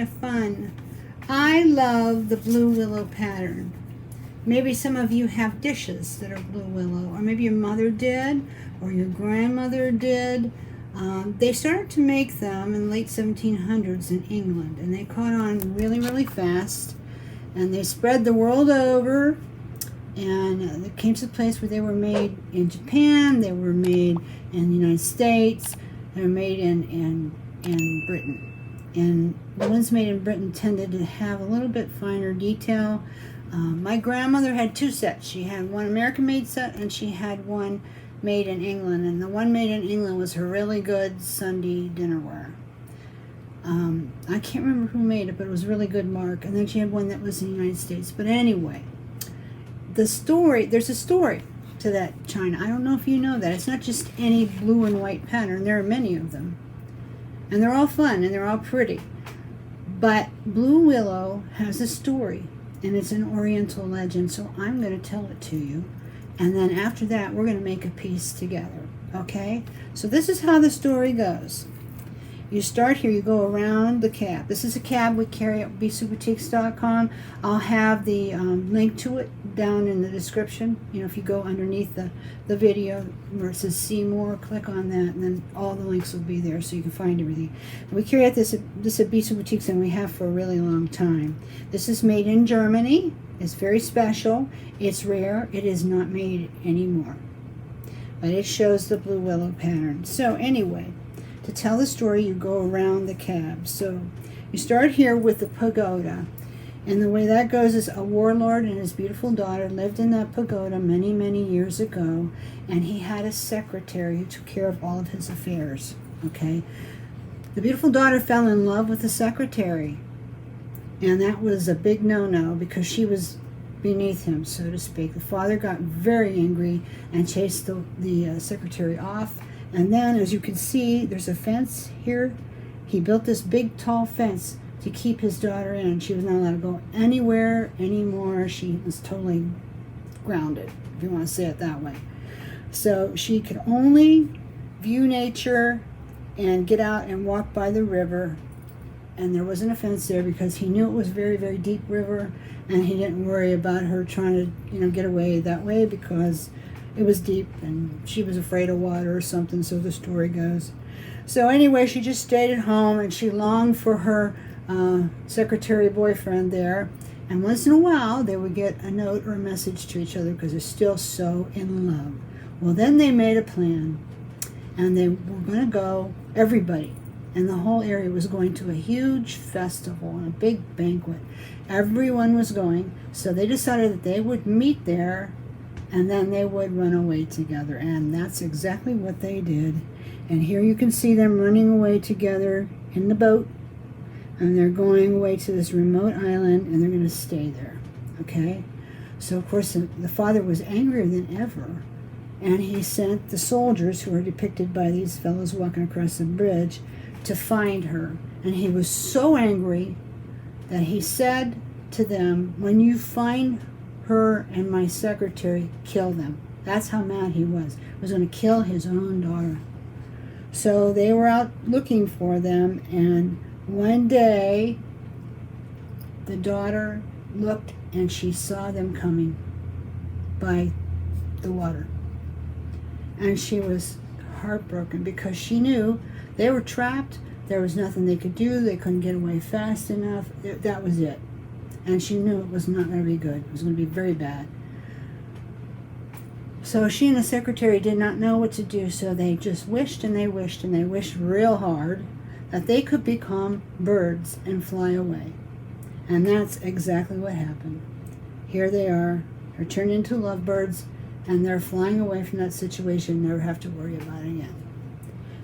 kind of fun. I love the blue willow pattern. Maybe some of you have dishes that are blue willow, or maybe your mother did, or your grandmother did. They started to make them in the late 1700s in England, and they caught on really, really fast, and they spread the world over, and it came to the place where they were made in Japan, they were made in the United States, they were made in Britain. And the ones made in Britain tended to have a little bit finer detail. My grandmother had two sets. She had one American-made set, and she had one made in England. And the one made in England was her really good Sunday dinnerware. I can't remember who made it, but it was really good mark. And then she had one that was in the United States. But anyway, there's a story to that china. I don't know if you know that. It's not just any blue and white pattern. There are many of them. And they're all fun, and they're all pretty. But blue willow has a story, and it's an Oriental legend, so I'm going to tell it to you. And then after that, we're going to make a piece together, okay? So this is how the story goes. You start here, you go around the cab. This is a cab we carry at bsuboutiques.com. I'll have the link to it down in the description. You know, if you go underneath the video where it says see more, click on that, and then all the links will be there so you can find everything. We carry out this at Bisou Boutiques, and we have for a really long time. This is made in Germany. It's very special. It's rare. It is not made anymore. But it shows the blue willow pattern. So anyway, to tell the story, you go around the cab. So you start here with the pagoda. And the way that goes is a warlord and his beautiful daughter lived in that pagoda many, many years ago. And he had a secretary who took care of all of his affairs. Okay? The beautiful daughter fell in love with the secretary. And that was a big no-no because she was beneath him, so to speak. The father got very angry and chased the secretary off. And then, as you can see, there's a fence here. He built this big, tall fence to keep his daughter in. She was not allowed to go anywhere anymore. She was totally grounded, if you want to say it that way. So she could only view nature and get out and walk by the river. And there wasn't a fence there because he knew it was a very, very deep river, and he didn't worry about her trying to, get away that way because it was deep and she was afraid of water or something, so the story goes. So anyway, she just stayed at home, and she longed for her secretary boyfriend there. And once in a while, they would get a note or a message to each other because they're still so in love. Well, then they made a plan, and they were going to go, everybody, and the whole area was going to a huge festival and a big banquet. Everyone was going, so they decided that they would meet there, and then they would run away together. And that's exactly what they did. And here you can see them running away together in the boat, and they're going away to this remote island, and they're going to stay there, okay? So, of course, the father was angrier than ever, and he sent the soldiers, who are depicted by these fellows walking across the bridge, to find her. And he was so angry that he said to them, when you find her and my secretary, kill them. That's how mad he was. He was going to kill his own daughter. So they were out looking for them, and one day the daughter looked and she saw them coming by the water. And she was heartbroken because she knew they were trapped. There was nothing they could do. They couldn't get away fast enough. That was it. And she knew it was not going to be good. It was going to be very bad. So she and the secretary did not know what to do, so they just wished and they wished and they wished real hard that they could become birds and fly away. And that's exactly what happened. Here they are. They're turned into lovebirds, and they're flying away from that situation, never have to worry about it again.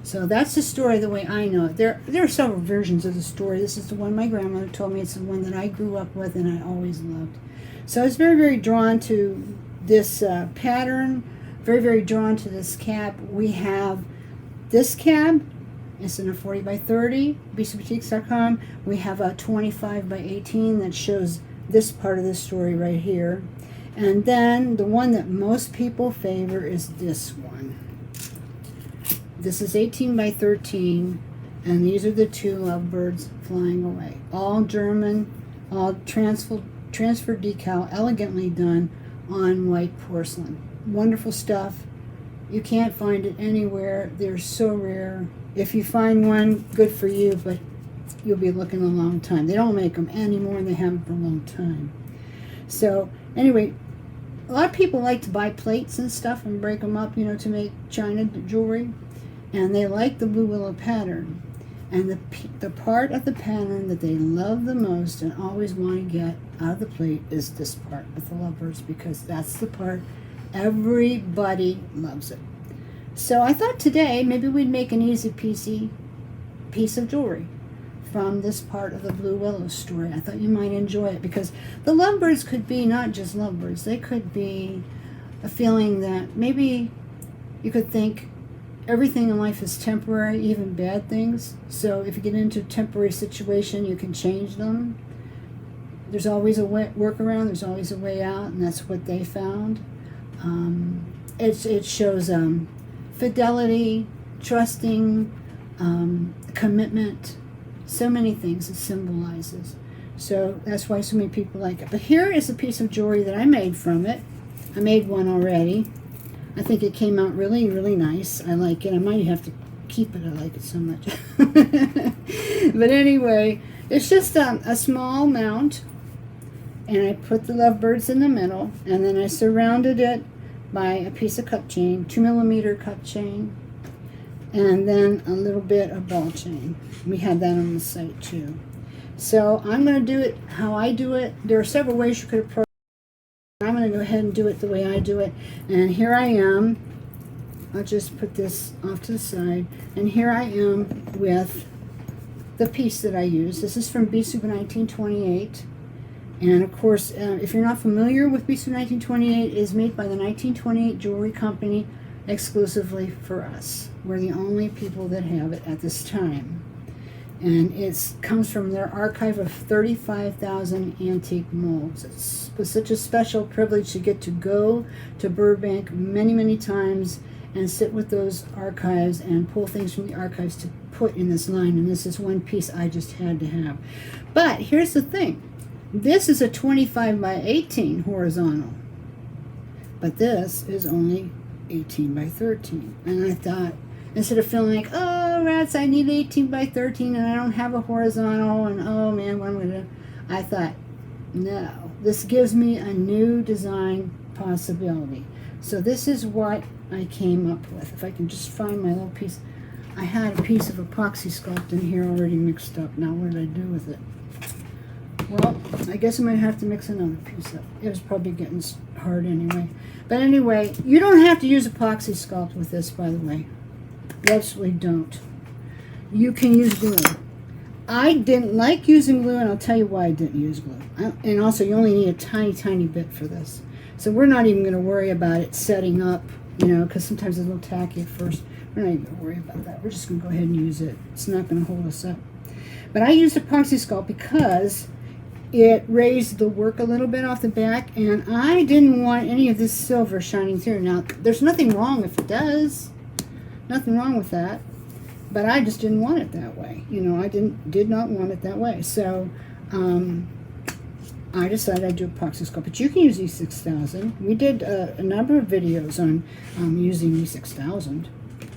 So that's the story the way I know it. There are several versions of the story. This is the one my grandmother told me. It's the one that I grew up with and I always loved. So I was very, very drawn to this pattern, very, very drawn to this cab. We have this cab. It's in a 40 by 30, bsuboutiques.com. We have a 25 by 18 that shows this part of the story right here. And then the one that most people favor is this one. This is 18 by 13, And these are the two lovebirds flying away. All German, all transfer decal, elegantly done on white porcelain. Wonderful stuff. You can't find it anywhere. They're so rare. If you find one, good for you, but you'll be looking a long time. They don't make them anymore, and they haven't for a long time. So anyway, a lot of people like to buy plates and stuff and break them up, to make china jewelry. And they like the Blue Willow pattern. And the part of the pattern that they love the most and always want to get out of the plate is this part with the lovebirds, because that's the part everybody loves it. So I thought today maybe we'd make an easy peasy piece of jewelry from this part of the Blue Willow story. I thought you might enjoy it, because the lovebirds could be not just lovebirds. They could be a feeling that maybe you could think everything in life is temporary, even bad things. So if you get into a temporary situation, you can change them. There's always a workaround. There's always a way out, and that's what they found. It shows fidelity, trusting, commitment, so many things it symbolizes. So that's why so many people like it. But here is a piece of jewelry that I made from it. I made one already. I think it came out really, really nice. I like it. I might have to keep it. I like it so much. But anyway, it's just a small mount, and I put the lovebirds in the middle, and then I surrounded it by a piece of cup chain, 2mm cup chain, and then a little bit of ball chain. We had that on the site too. So I'm going to do it how I do it. There are several ways you could approach it. I'm going to go ahead and do it the way I do it. And here I am. I'll just put this off to the side. And here I am with the piece that I use. This is from Bisou 1928. And of course, if you're not familiar with Bisou 1928, it is made by the 1928 Jewelry Company exclusively for us. We're the only people that have it at this time. And it comes from their archive of 35,000 antique molds. It's such a special privilege to get to go to Burbank many, many times and sit with those archives and pull things from the archives to put in this line. And this is one piece I just had to have. But here's the thing. This is a 25 by 18 horizontal. But this is only 18 by 13. And I thought, instead of feeling like, oh, rats, I need 18 by 13 and I don't have a horizontal, and oh man, what am I going to do? I thought, no, this gives me a new design possibility. So this is what I came up with. If I can just find my little piece. I had a piece of epoxy sculpt in here already mixed up. Now what did I do with it? Well, I guess I might have to mix another piece up. It was probably getting hard anyway. But anyway, you don't have to use epoxy sculpt with this, by the way. You absolutely don't. You can use glue. I didn't like using glue, and I'll tell you why I didn't use glue. And also, you only need a tiny, tiny bit for this. So we're not even going to worry about it setting up, because sometimes it's a little tacky at first. We're not even going to worry about that. We're just going to go ahead and use it. It's not going to hold us up. But I used epoxy sculpt because it raised the work a little bit off the back, and I didn't want any of this silver shining through. Now, there's nothing wrong if it does. Nothing wrong with that, but I just didn't want it that way. I did not want it that way. So I decided I'd do epoxy sculpt. But you can use E6000. We did a number of videos on using E6000.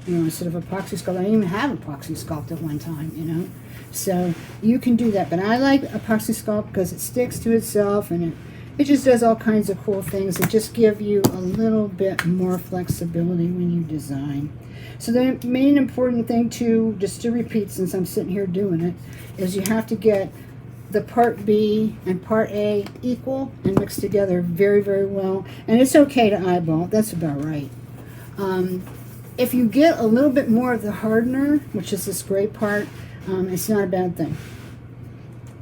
Instead of epoxy sculpt. I didn't even have epoxy sculpt at one time. So you can do that. But I like epoxy sculpt because it sticks to itself, and it just does all kinds of cool things that just give you a little bit more flexibility when you design. So the main important thing too, just to repeat since I'm sitting here doing it, is you have to get the part B and part A equal and mixed together very, very well. And it's okay to eyeball. That's about right. If you get a little bit more of the hardener, which is this gray part, it's not a bad thing,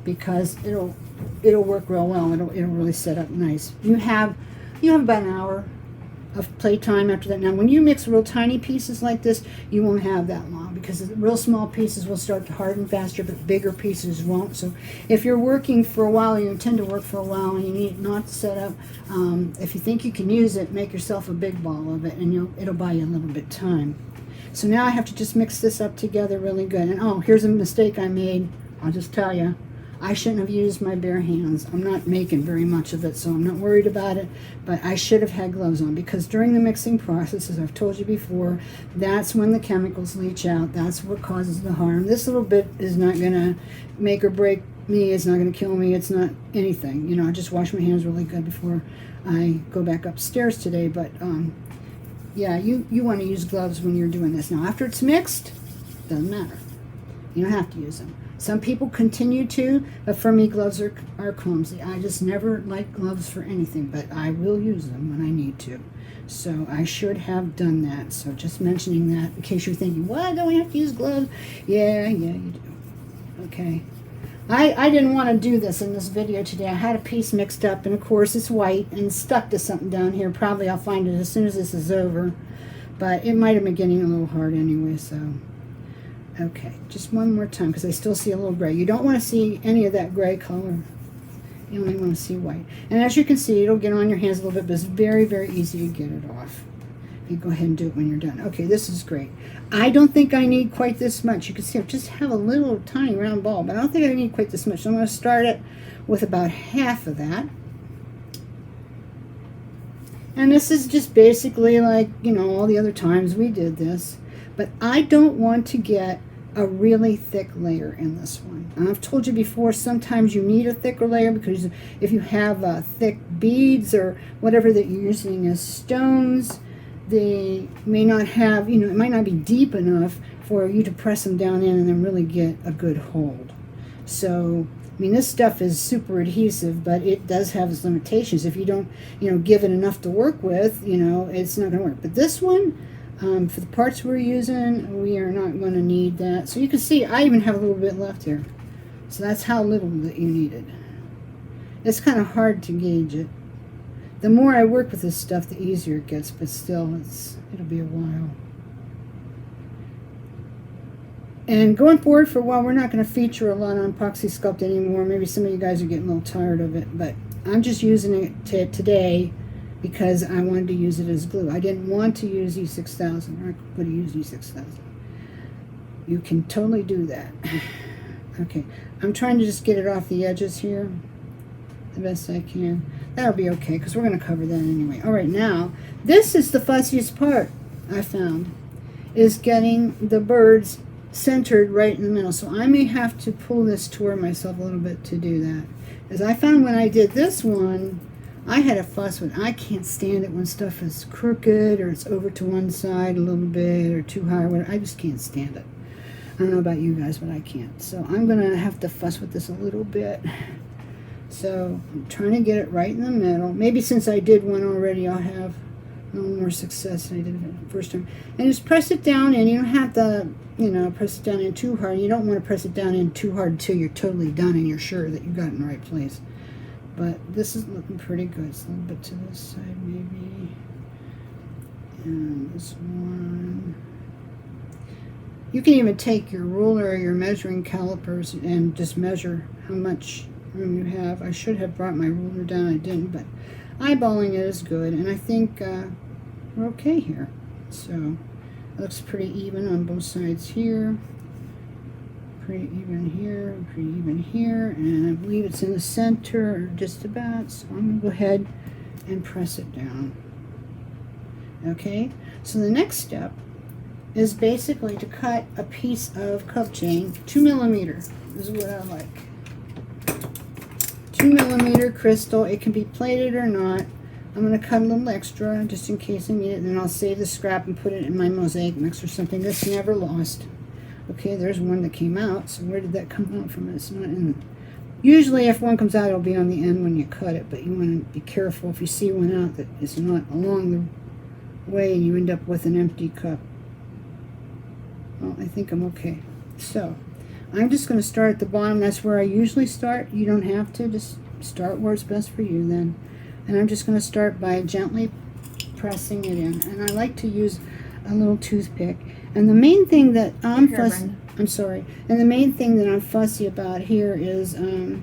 because it'll work real well. It'll really set up nice. You have about an hour of playtime after that. Now, when you mix real tiny pieces like this, you won't have that long, because the real small pieces will start to harden faster, but bigger pieces won't. So if you're working for a while, you intend to work for a while, and you need it not to set up, if you think you can use it, make yourself a big ball of it, and it'll buy you a little bit of time. So now I have to just mix this up together really good. And oh, here's a mistake I made. I'll just tell you. I shouldn't have used my bare hands. I'm not making very much of it, so I'm not worried about it. But I should have had gloves on, because during the mixing process, as I've told you before, that's when the chemicals leach out. That's what causes the harm. This little bit is not going to make or break me. It's not going to kill me. It's not anything. You know, I just wash my hands really good before I go back upstairs today. But yeah, you want to use gloves when you're doing this. Now, after it's mixed, doesn't matter. You don't have to use them. Some people continue to, but for me, gloves are clumsy. I just never like gloves for anything, but I will use them when I need to. So I should have done that. So just mentioning that in case you're thinking, what, don't we have to use gloves? Yeah, you do. Okay. I didn't want to do this in this video today. I had a piece mixed up, and of course it's white and stuck to something down here. Probably I'll find it as soon as this is over, but it might have been getting a little hard anyway, so. Okay, just one more time, because I still see a little gray. You don't want to see any of that gray color. You only want to see white. And as you can see, it'll get on your hands a little bit, but it's very, very easy to get it off. You go ahead and do it when you're done. Okay, this is great. I don't think I need quite this much. You can see I just have a little tiny round ball, but I don't think I need quite this much. So I'm going to start it with about half of that. And this is just basically like, you know, all the other times we did this. But I don't want to get a really thick layer in this one. And I've told you before, sometimes you need a thicker layer, because if you have thick beads or whatever that you're using as stones, they may not have, you know, it might not be deep enough for you to press them down in and then really get a good hold. So, I mean, this stuff is super adhesive, but it does have its limitations. If you don't, you know, give it enough to work with, you know, it's not going to work. But this one, for the parts we're using, we are not going to need that. So you can see I even have a little bit left here. So that's how little that you needed. It's kind of hard to gauge it. The more I work with this stuff, the easier it gets, but still, it'll be a while. And going forward for a while, we're not going to feature a lot on Epoxy Sculpt anymore. Maybe some of you guys are getting a little tired of it, but I'm just using it today because I wanted to use it as glue. I didn't want to use E6000. I could have used E6000. You can totally do that. Okay, I'm trying to just get it off the edges here the best I can. That'll be okay, because we're going to cover that anyway. All right, now, this is the fussiest part I found, is getting the birds centered right in the middle. So I may have to pull this toward myself a little bit to do that. As I found when I did this one, I had a fuss with, I can't stand it when stuff is crooked or it's over to one side a little bit or too high. I just can't stand it. I don't know about you guys, but I can't. So I'm going to have to fuss with this a little bit. So I'm trying to get it right in the middle. Maybe since I did one already, I'll have a little more success than I did the first time. And just press it down in. You don't have to, you know, press it down in too hard. You don't want to press it down in too hard until you're totally done and you're sure that you got it in the right place. But this is looking pretty good. It's a little bit to this side maybe. And this one. You can even take your ruler or your measuring calipers and just measure how much room you have. I should have brought my ruler down. I didn't, but eyeballing it is good. And I think we're okay here. So it looks pretty even on both sides here. Pretty even here, pretty even here, and I believe it's in the center, or just about, so I'm going to go ahead and press it down. Okay, so the next step is basically to cut a piece of cup chain, 2 millimeter, this is what I like. 2 millimeter crystal, it can be plated or not. I'm going to cut a little extra, just in case I need it, and then I'll save the scrap and put it in my mosaic mix or something that's never lost. Okay, there's one that came out. So where did that come out from? It's not in. Usually if one comes out, it'll be on the end when you cut it, but you want to be careful if you see one out that it's not along the way and you end up with an empty cup. Well, I think I'm okay. So I'm just going to start at the bottom. That's where I usually start. You don't have to. Just start where it's best for you then. And I'm just going to start by gently pressing it in. And I like to use a little toothpick. And the main thing that I'm fussy, and the main thing that I'm fussy about here is I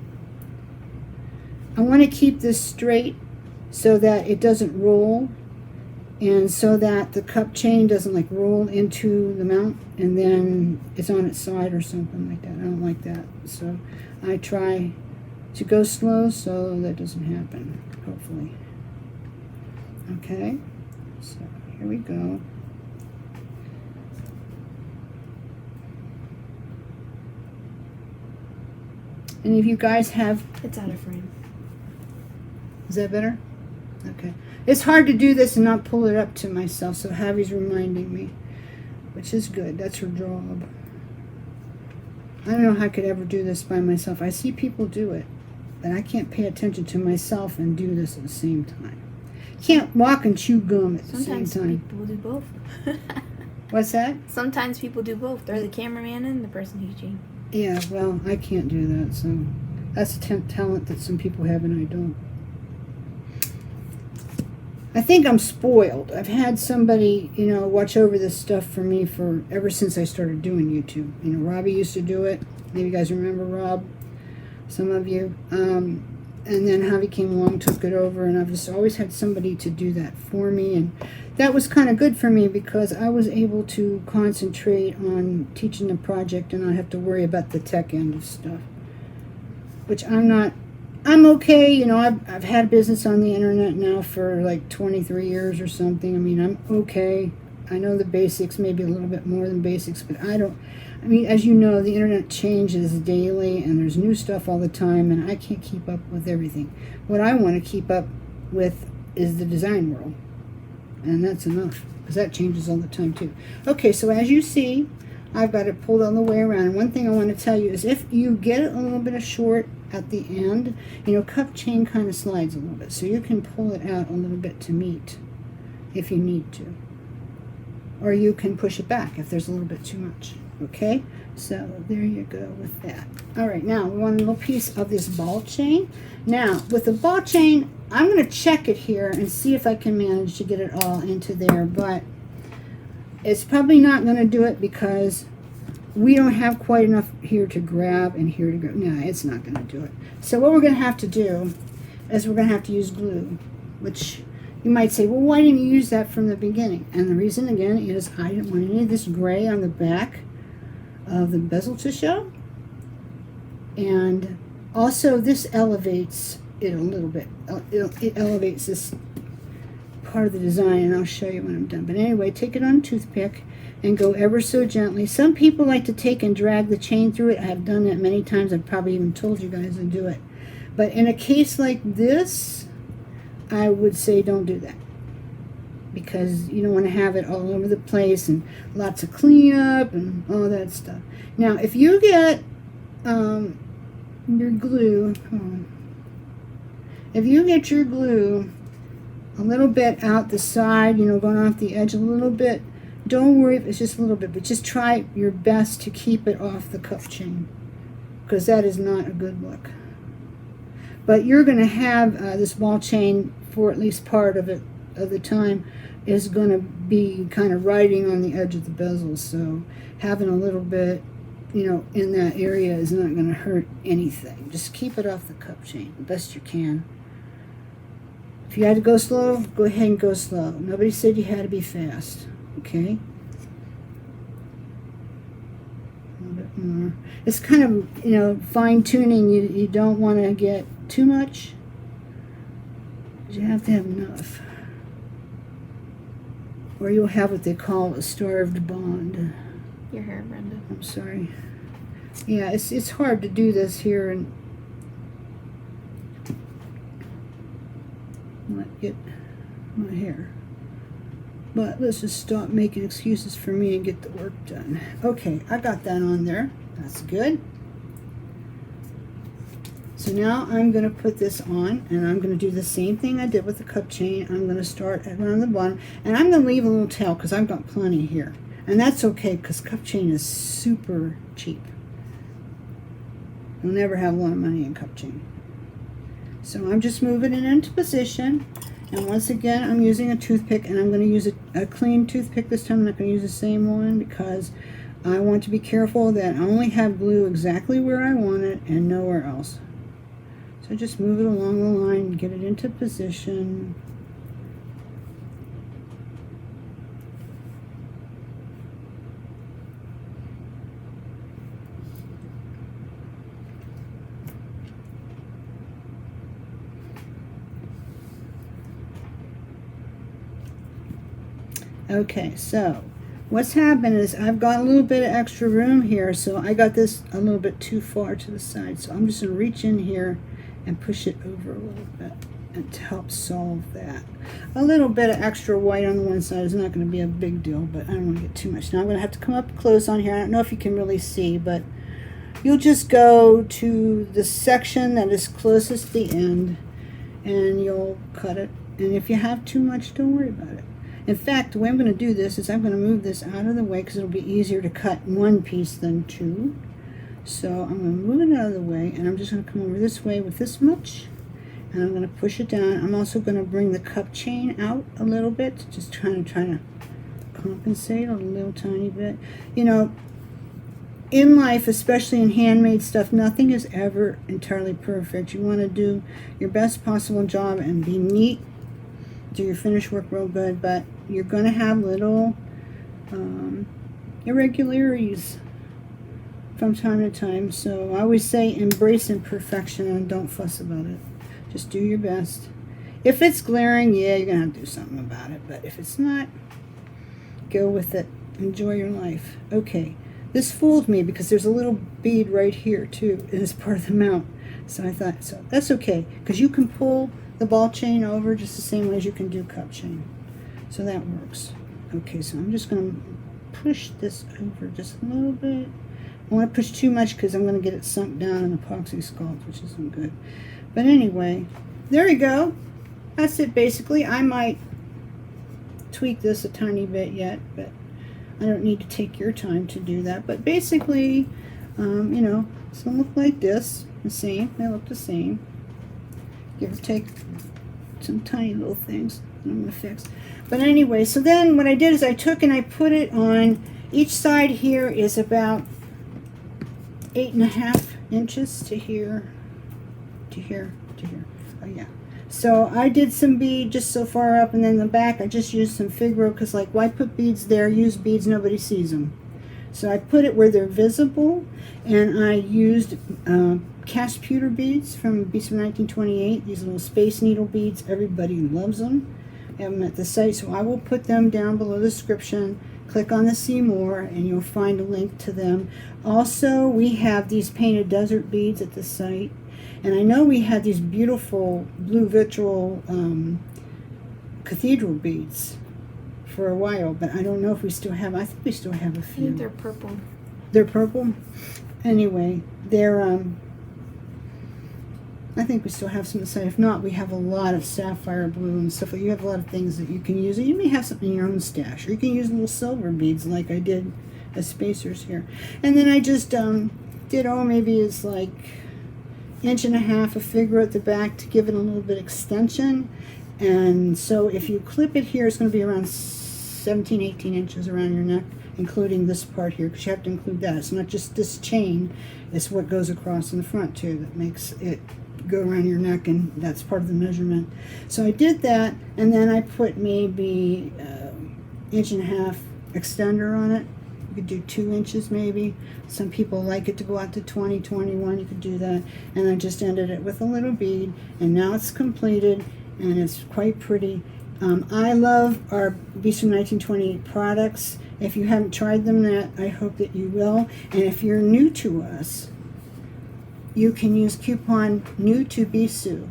want to keep this straight so that it doesn't roll and so that the cup chain doesn't like roll into the mount and then it's on its side or something like that. I don't like that, so I try to go slow so that doesn't happen, hopefully. Okay, so here we go. Any of you guys have... It's out of frame. Is that better? Okay. It's hard to do this and not pull it up to myself, so Javi's reminding me, which is good. That's her job. I don't know how I could ever do this by myself. I see people do it, but I can't pay attention to myself and do this at the same time. Can't walk and chew gum at the same time. Sometimes people do both. What's that? Sometimes people do both. They're the cameraman and the person teaching. Yeah, well, I can't do that, so that's a talent that some people have and I don't. I think I'm spoiled. I've had somebody, you know, watch over this stuff for me for ever since I started doing YouTube. You know, Robbie used to do it. Maybe you guys remember Rob, some of you. And then Javi came along, took it over, and I've just always had somebody to do that for me. And that was kind of good for me because I was able to concentrate on teaching the project and not have to worry about the tech end of stuff, which I'm okay, you know, I've had business on the internet now for like 23 years or something. I mean, I'm okay. I know the basics, maybe a little bit more than basics, but I mean, as you know, the internet changes daily and there's new stuff all the time and I can't keep up with everything. What I want to keep up with is the design world. And that's enough, because that changes all the time too. Okay, so as you see, I've got it pulled all the way around. And one thing I want to tell you is if you get it a little bit of short at the end, you know, cup chain kind of slides a little bit. So you can pull it out a little bit to meet if you need to. Or you can push it back if there's a little bit too much. Okay, so there you go with that. All right, now we want a little piece of this ball chain. Now, with the ball chain, I'm going to check it here and see if I can manage to get it all into there, but it's probably not going to do it because we don't have quite enough here to grab and here to grab. No, it's not going to do it. So what we're going to have to do is we're going to have to use glue, which you might say, well, why didn't you use that from the beginning? And the reason, again, is I didn't want any of this gray on the back of the bezel to show. And also, this elevates it a little bit. It elevates this part of the design, and I'll show you when I'm done. But anyway, take it on a toothpick and go ever so gently. Some people like to take and drag the chain through it. I've done that many times. I've probably even told you guys to do it. But in a case like this, I would say don't do that, because you don't want to have it all over the place and lots of cleanup and all that stuff. Now, if you get your glue, if you get your glue a little bit out the side, you know, going off the edge a little bit, don't worry if it's just a little bit, but just try your best to keep it off the cuff chain, because that is not a good look. But you're going to have this ball chain for at least part of it of the time is going to be kind of riding on the edge of the bezel, so having a little bit, you know, in that area is not going to hurt anything. Just keep it off the cup chain the best you can. If you had to go slow, go ahead and go slow. Nobody said you had to be fast, okay? A little bit more. It's kind of, you know, fine-tuning. You don't want to get too much. You have to have enough, or you'll have what they call a starved bond. Your hair, Brenda. I'm sorry. Yeah, it's hard to do this here and not get my hair. But let's just stop making excuses for me and get the work done. Okay, I got that on there. That's good. So now I'm going to put this on, and I'm going to do the same thing I did with the cup chain. I'm going to start around the bottom, and I'm going to leave a little tail because I've got plenty here. And that's okay because cup chain is super cheap. You'll never have a lot of money in cup chain. So I'm just moving it into position. And once again, I'm using a toothpick, and I'm going to use a clean toothpick this time. I'm not going to use the same one because I want to be careful that I only have glue exactly where I want it and nowhere else. So just move it along the line, get it into position. Okay, so what's happened is I've got a little bit of extra room here, so I got this a little bit too far to the side. So I'm just going to reach in here and push it over a little bit and to help solve that. A little bit of extra white on the one side is not going to be a big deal, but I don't want to get too much. Now I'm going to have to come up close on here. I don't know if you can really see, but you'll just go to the section that is closest to the end and you'll cut it. And if you have too much, don't worry about it. In fact, the way I'm going to do this is I'm going to move this out of the way because it'll be easier to cut one piece than two. So I'm going to move it out of the way, and I'm just going to come over this way with this much, and I'm going to push it down. I'm also going to bring the cup chain out a little bit, just trying to compensate a little tiny bit. You know, in life, especially in handmade stuff, nothing is ever entirely perfect. You want to do your best possible job and be neat, do your finished work real good, but you're going to have little irregularities from time to time. So I always say embrace imperfection and don't fuss about it. Just do your best. If it's glaring, yeah, you're going to have to do something about it. But if it's not, go with it. Enjoy your life. Okay, this fooled me because there's a little bead right here too as part of the mount. So I thought, so that's okay, because you can pull the ball chain over just the same way as you can do cup chain. So that works. Okay, so I'm just going to push this over just a little bit. I want to push too much because I'm going to get it sunk down in epoxy sculpt, which isn't good. But anyway, there we go. That's it basically. I might tweak this a tiny bit yet, but I don't need to take your time to do that. But basically, you know, it's going to look like this. The same. They look the same. Give or take some tiny little things that I'm going to fix. But anyway, so then what I did is I took and I put it on, each side here is about 8.5 inches to here, to here, to here. Oh yeah. So I did some bead just so far up, and then the back I just used some figure because, like, why put beads there? Use beads, nobody sees them. So I put it where they're visible, and I used cast pewter beads from Beads from 1928. These little space needle beads. Everybody loves them. I have them at the site, so I will put them down below the description. Click on the see more and you'll find a link to them. Also, we have these painted desert beads at the site, and I know we had these beautiful blue vitriol cathedral beads for a while, but I don't know if we still have. I think we still have a few. I think they're purple. They're purple? Anyway, they're I think we still have some to say. If not, we have a lot of sapphire blue and stuff. You have a lot of things that you can use. You may have something in your own stash, or you can use little silver beads like I did as spacers here. And then I just did, maybe it's like 1.5 inches of figure at the back to give it a little bit extension. And so if you clip it here, it's going to be around 17, 18 inches around your neck, including this part here, because you have to include that. It's not just this chain, it's what goes across in the front too that makes it go around your neck, and that's part of the measurement. So I did that, and then I put maybe 1.5 inch extender on it. You could do 2 inches maybe. Some people like it to go out to 20, 21. You could do that. And I just ended it with a little bead, and now it's completed, and it's quite pretty. I love our Beads from 1928 products. If you haven't tried them yet, I hope that you will. And if you're new to us, you can use coupon new to Bisou,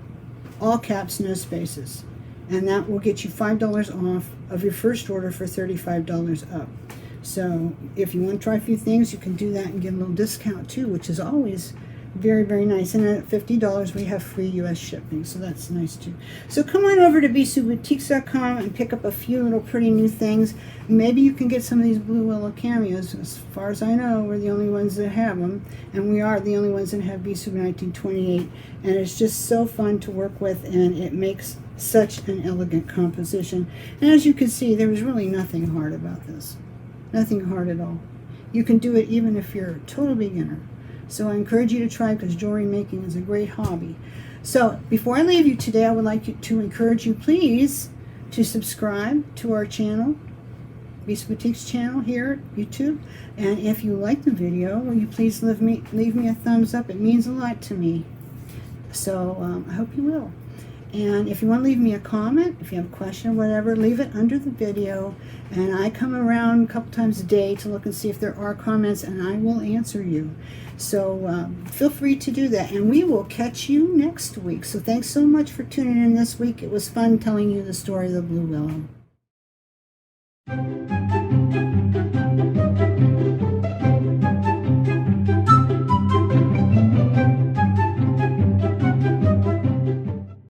all caps, no spaces, and that will get you $5 off of your first order for $35 up. So if you want to try a few things, you can do that and get a little discount too, which is always very, very nice. And at $50, we have free U.S. shipping, so that's nice too. So come on over to BisouBoutiques.com and pick up a few little pretty new things. Maybe you can get some of these Blue Willow cameos. As far as I know, we're the only ones that have them, and we are the only ones that have Bisou 1928. And it's just so fun to work with, and it makes such an elegant composition. And as you can see, there was really nothing hard about this. Nothing hard at all. You can do it even if you're a total beginner. So I encourage you to try, because jewelry making is a great hobby. So before I leave you today, I would like to encourage you, please, to subscribe to our channel, Bisou Boutiques channel here at YouTube. And if you like the video, will you please leave me a thumbs up? It means a lot to me. So I hope you will. And if you want to leave me a comment, if you have a question or whatever, leave it under the video. And I come around a couple times a day to look and see if there are comments, and I will answer you. So feel free to do that. And we will catch you next week. So thanks so much for tuning in this week. It was fun telling you the story of the blue willow.